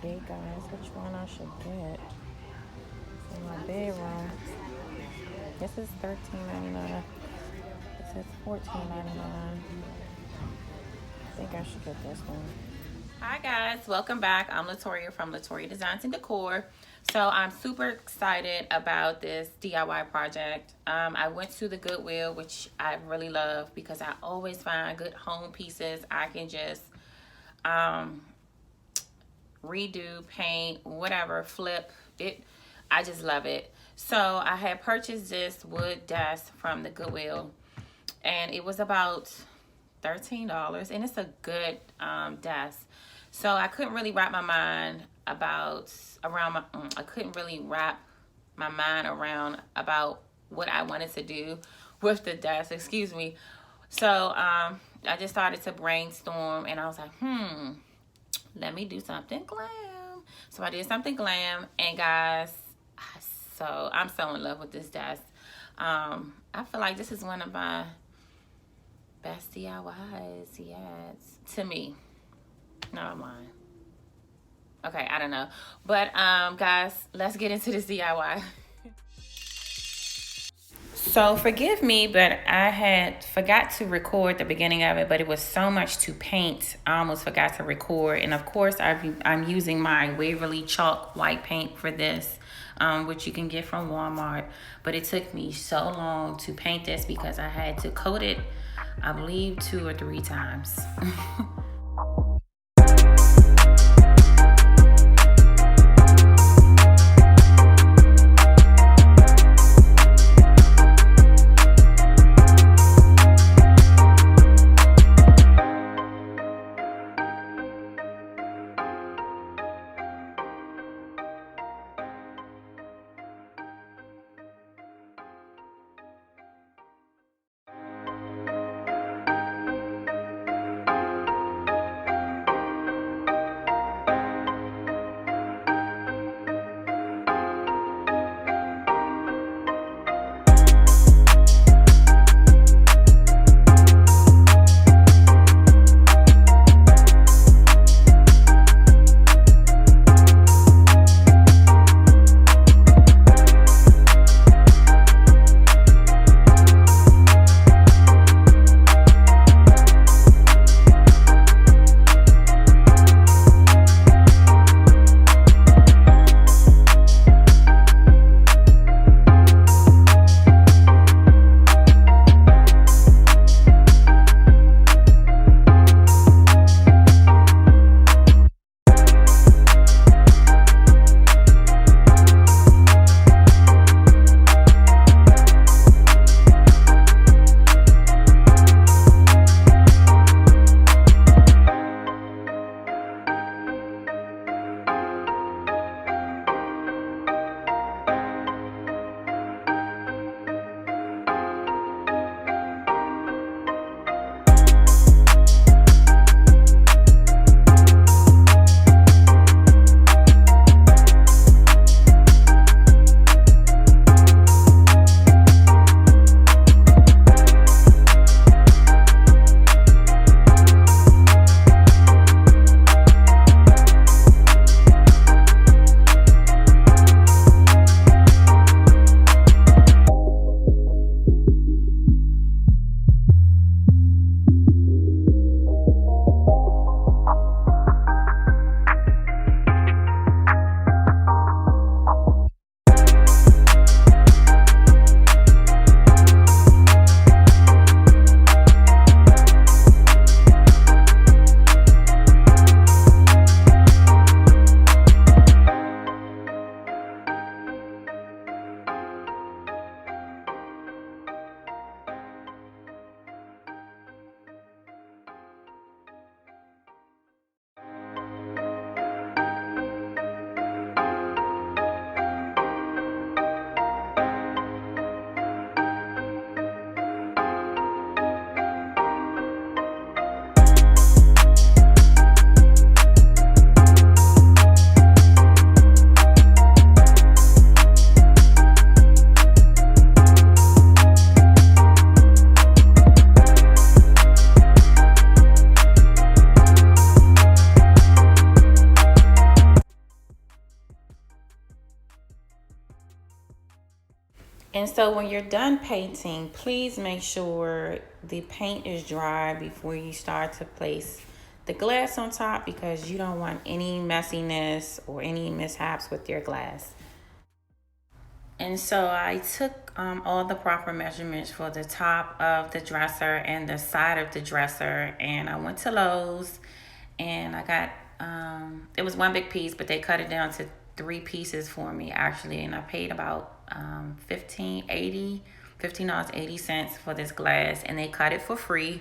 debate, guys, which one I should get for my bedroom. This is $13.99. This is $14.99. I think I should get this one. Hi guys, welcome back. I'm Latoya from Latoya Designs and Decor. So I'm super excited about this DIY project. I went to the Goodwill, which I really love because I always find good home pieces I can just redo, paint, whatever, flip it. I just love it. So I had purchased this wood desk from the Goodwill, and it was about $13, and it's a good desk. So I couldn't really wrap my mind I couldn't really wrap my mind around about what I wanted to do with the desk. Excuse me. So I just started to brainstorm, and I was like, let me do something glam. So I did something glam, and guys, I'm so in love with this desk. I feel like this is one of my best DIYs, yes, to me. No, I'm lying. Okay, I don't know. But guys, let's get into this DIY. So forgive me, but I had forgot to record the beginning of it, but it was so much to paint, I almost forgot to record. And of course, I'm using my Waverly chalk white paint for this, which you can get from Walmart. But it took me so long to paint this because I had to coat it, I believe, 2 or 3 times. And so when you're done painting, please make sure the paint is dry before you start to place the glass on top, because you don't want any messiness or any mishaps with your glass. And so I took all the proper measurements for the top of the dresser and the side of the dresser, and I went to Lowe's and I got, it was one big piece, but they cut it down to 3 pieces for me actually, and I paid about $15.80 for this glass, and they cut it for free.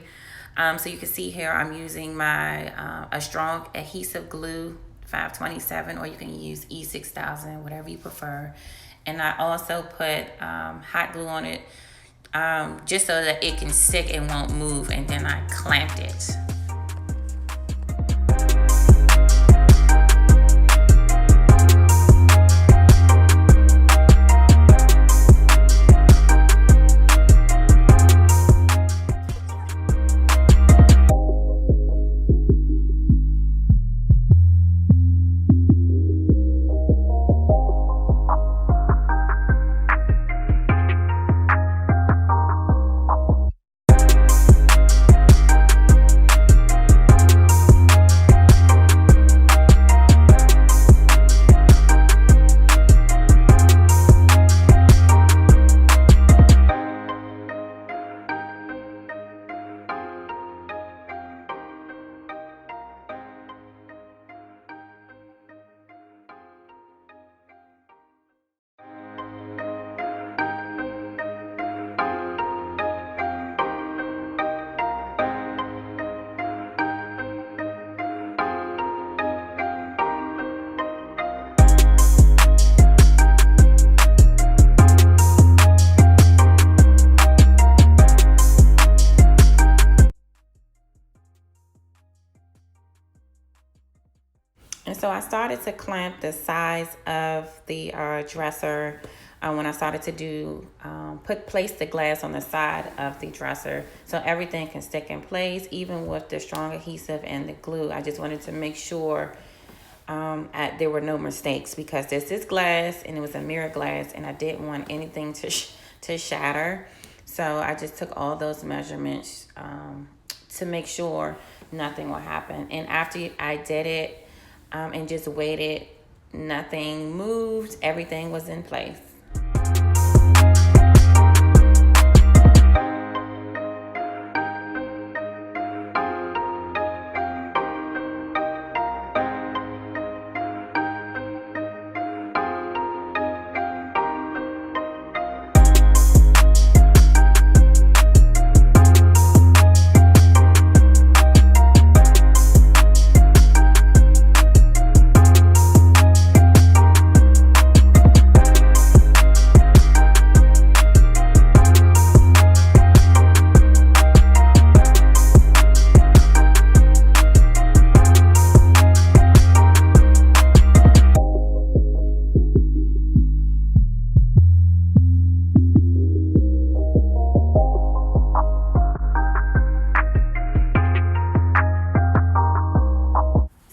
So you can see here I'm using my a strong adhesive glue 527, or you can use E6000, whatever you prefer. And I also put hot glue on it just so that it can stick and won't move, and then I clamped it. And so I started to clamp the sides of the dresser when I started to do place the glass on the side of the dresser so everything can stick in place, even with the strong adhesive and the glue. I just wanted to make sure there were no mistakes, because this is glass and it was a mirror glass, and I didn't want anything to shatter. So I just took all those measurements to make sure nothing will happen. And after I did it, and just waited, nothing moved, everything was in place.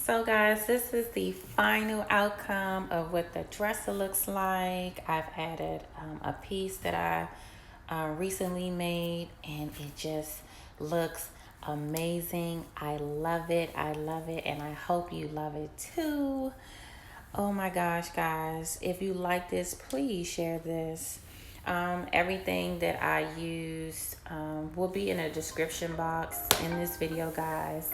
So guys, this is the final outcome of what the dresser looks like. I've added a piece that I recently made, and it just looks amazing. I love it. I love it, and I hope you love it too. Oh my gosh, guys, if you like this, please share this. Everything that I used will be in a description box in this video, guys.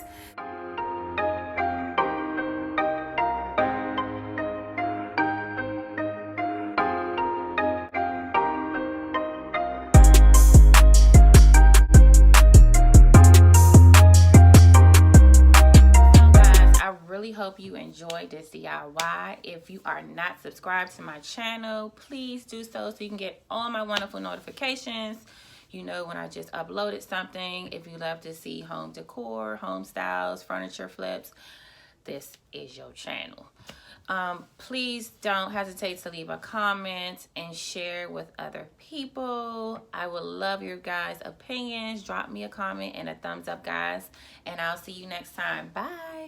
Hope you enjoyed this DIY. If you are not subscribed to my channel, please do so you can get all my wonderful notifications. You know when I just uploaded something. If you love to see home decor, home styles, furniture flips, this is your channel. Please don't hesitate to leave a comment and share with other people. I would love your guys' opinions. Drop me a comment and a thumbs up, guys, and I'll see you next time. Bye.